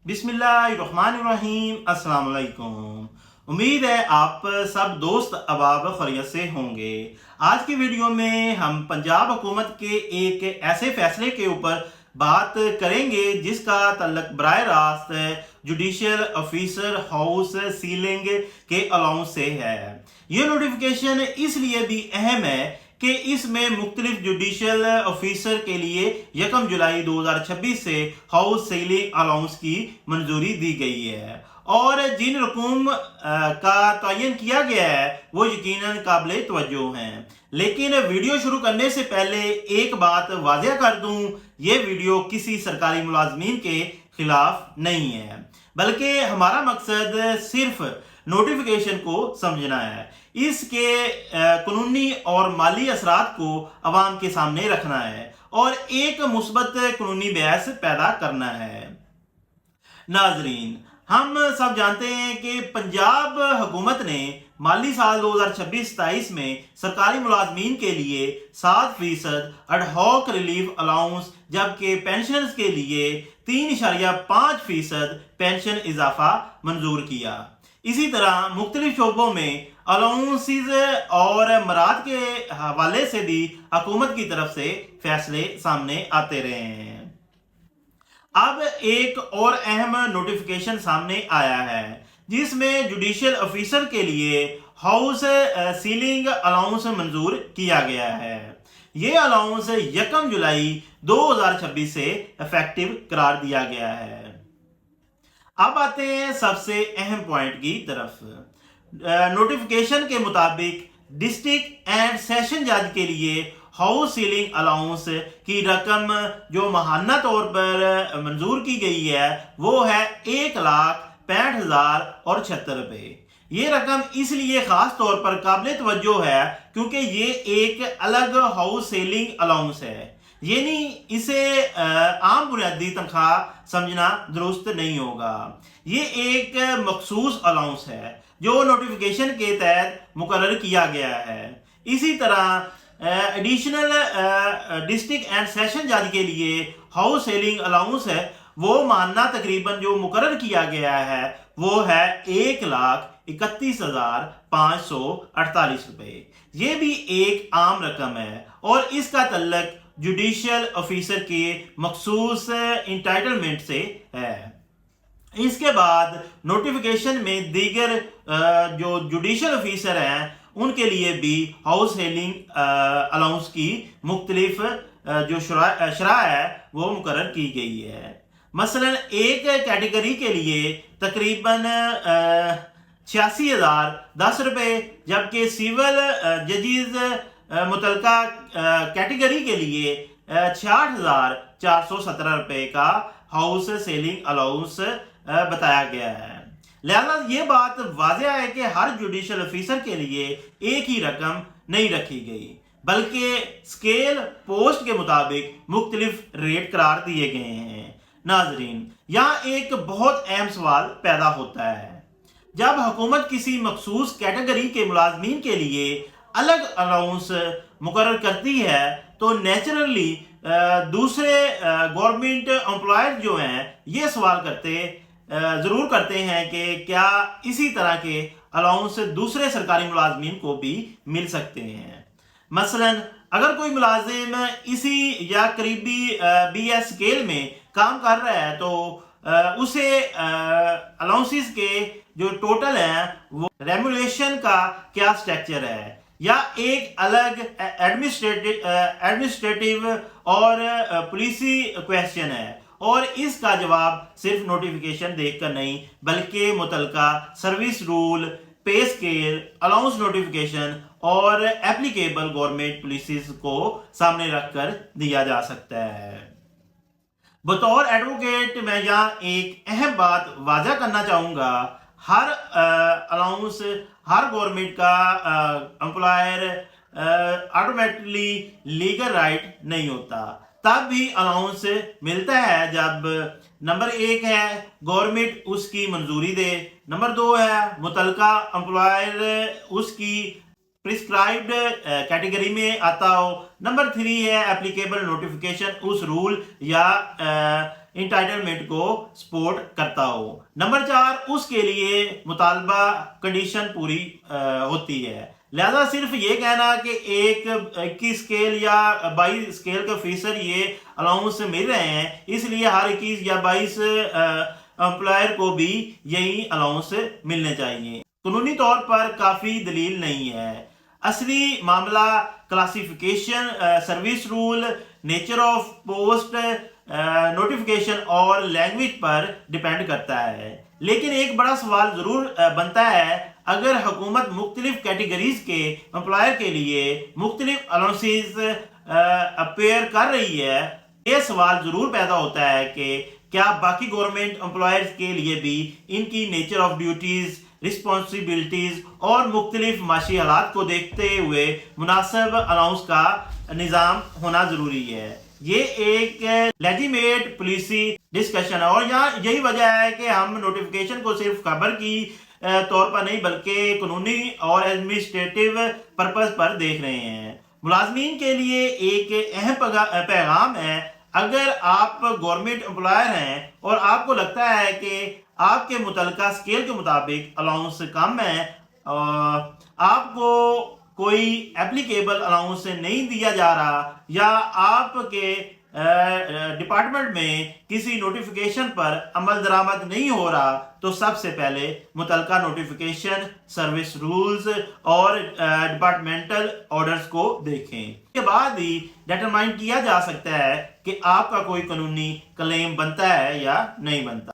बिस्मिल्लाहिर्रहमानिर्रहीम। अस्सलाम वालेकुम। उम्मीद है आप सब दोस्त अहबाब खैरियत से होंगे। आज की वीडियो में हम पंजाब हुकूमत के एक ऐसे फैसले के ऊपर बात करेंगे जिसका तल्लक बराह रास्त जुडिशल ऑफिसर हाउस सीलिंग के अलाउंस से है। ये नोटिफिकेशन इसलिए भी अहम है कि इसमें मुख्तलिफ जुडिशल ऑफिसर के लिए 1 जुलाई 2026 से हाउस सीलिंग अलाउंस की मंजूरी दी गई है और जिन रकूम का तयन किया गया है वो यकीनन काबिल तवज्जो हैं। लेकिन वीडियो शुरू करने से पहले एक बात वाज़ेह कर दूं, ये वीडियो किसी सरकारी मुलाजमीन के खिलाफ नहीं है, बल्कि हमारा मकसद सिर्फ नोटिफिकेशन को समझना है, इसके कानूनी और माली असरात को अवाम के सामने रखना है और एक मुस्बत कानूनी बहस पैदा करना है। नाजरीन, हम सब जानते हैं कि पंजाब हुकूमत ने माली साल 2026-27 में सरकारी मुलाजमीन के लिए 7% एडहॉक रिलीफ अलाउंस जबकि पेंशनर्स के लिए 3.5% पेंशन इजाफा मंजूर किया। इसी तरह मुख्तलिफ शोबों में अलाउंसेज और मराद के हवाले से भी हुकूमत की तरफ से फैसले सामने आते रहे हैं। अब एक और अहम नोटिफिकेशन सामने आया है जिसमें जुडिशल ऑफिसर के लिए हाउस सीलिंग अलाउंस मंजूर किया गया है। ये अलाउंस 1 जुलाई 2026 से इफेक्टिव करार दिया गया है। अब आते हैं सबसे अहम पॉइंट की तरफ। नोटिफिकेशन के मुताबिक डिस्ट्रिक्ट एंड सेशन जज के लिए हाउस सीलिंग अलाउंस की रकम जो माहाना तौर पर मंजूर की गई है वो है 1,65,076 रुपये। ये रकम इसलिए खास तौर पर काबिल तवज्जो है क्योंकि ये एक अलग हाउस सीलिंग अलाउंस है, यानी इसे आम बुनियादी तनख्वाह समझना दुरुस्त नहीं होगा। ये एक मखसूस अलाउंस है जो नोटिफिकेशन के तहत मुकर्रर किया गया है। इसी तरह एडिशनल डिस्ट्रिक्ट एंड सेशन जज के लिए हाउस सीलिंग अलाउंस है वो मानना तकरीबन जो मुकर्रर किया गया है वो है 1,31,548 रुपये। ये भी एक आम रकम है और इसका तल्लक जुडिशल ऑफिसर के मखसूस इंटाइटलमेंट से है। इसके बाद नोटिफिकेशन में दीगर जो जुडिशल ऑफिसर हैं उनके लिए भी हाउस सीलिंग अलाउंस की मुख्तलिफ जो शरह है वो मुकर्रर की गई है। मसलन एक कैटेगरी के लिए तकरीबन 86,010 रुपये जबकि सिविल जजेस मुतलका कैटेगरी के लिए 66,417 रुपये का हाउस सीलिंग अलाउंस बताया गया है। लिहाजा ये बात वाज़ेह है कि हर जुडिशल ऑफिसर के लिए एक ही रकम नहीं रखी गई बल्कि स्केल पोस्ट के मुताबिक मुख्तलिफ रेट करार दिए गए हैं। नाजरीन, यहाँ एक बहुत अहम सवाल पैदा होता है, जब हुकूमत किसी मखसूस कैटेगरी के मुलाजमीन के लिए अलग अलाउंस मुकर्रर करती है तो नेचुरली दूसरे गवर्नमेंट एम्प्लॉयज जो हैं ये सवाल ज़रूर करते हैं कि क्या इसी तरह के अलाउंस दूसरे सरकारी मुलाजमीन को भी मिल सकते हैं। मसलन अगर कोई मुलाजिम इसी या करीबी BS स्केल में काम कर रहा है तो उसे अलाउंसेस के जो टोटल हैं वो रेम्यूनरेशन का क्या स्ट्रक्चर है या एक अलग एडमिनिस्ट्रेटिव और पुलिसी क्वेश्चन है और इसका जवाब सिर्फ नोटिफिकेशन देखकर नहीं बल्कि मुतलका सर्विस रूल, पे स्केल, अलाउंस नोटिफिकेशन और एप्लीकेबल गवर्नमेंट पॉलिसीज को सामने रखकर दिया जा सकता है। बतौर एडवोकेट मैं यहाँ एक अहम बात वाज़ेह करना चाहूँगा, हर अलाउंस हर गवर्नमेंट का एम्प्लॉयर ऑटोमेटिकली लीगल राइट नहीं होता। तब भी अलाउंस मिलता है जब नंबर 1 है गवर्नमेंट उसकी मंजूरी दे, नंबर 2 है मुतलका एम्प्लॉयर उसकी प्रिस्क्राइब्ड कैटेगरी में आता हो, नंबर 3 है एप्लीकेबल नोटिफिकेशन उस रूल या इंटाइटलमेंट को सपोर्ट करता हो। नंबर 4, उसके लिए मुतालबा कंडीशन पूरी होती है। लिहाजा सिर्फ ये कहना कि एक 21 स्केल या 22 स्केल के ऑफिसर ये अलाउंस मिल रहे हैं, इसलिए हर 21 या 22 एम्प्लॉयर को भी यही अलाउंस मिलने चाहिए, कानूनी तौर पर काफ़ी दलील नहीं है। असली मामला classification, service rule, nature of post, notification और लैंग्वेज पर डिपेंड करता है। लेकिन एक बड़ा सवाल ज़रूर बनता है, अगर हुकूमत मुख्तलिफ कैटेगरीज के एम्प्लॉयर के लिए मुख्तलिफ अलाउंसेस अपेयर कर रही है, ये सवाल ज़रूर पैदा होता है कि क्या बाकी गवर्नमेंट एम्प्लॉयर्स के लिए भी इनकी नेचर ऑफ ड्यूटीज़, रिस्पॉन्सिबिलिटीज और मुख्तलिफ माशी हालात को देखते हुए मुनासिब अलाउंस का निज़ाम होना ज़रूरी है। ये एक लेजिमेट पॉलिसी डिस्कशन है और यहाँ यही वजह है कि हम नोटिफिकेशन को सिर्फ खबर की तौर पर नहीं बल्कि कानूनी और एडमिनिस्ट्रेटिव पर्पस पर देख रहे हैं। मुलाजमीन के लिए एक अहम पैगाम है, अगर आप गवर्नमेंट एम्प्लॉयर हैं और आपको लगता है कि आपके मुतलका स्केल के मुताबिक अलाउंस कम है, आपको कोई एप्लीकेबल अलाउंस नहीं दिया जा रहा या आपके डिपार्टमेंट में किसी नोटिफिकेशन पर अमल दरामद नहीं हो रहा, तो सबसे पहले मुतलका नोटिफिकेशन, सर्विस रूल्स और डिपार्टमेंटल ऑर्डर्स को देखें। इसके बाद ही डिटरमाइन किया जा सकता है कि आपका कोई कानूनी क्लेम बनता है या नहीं बनता।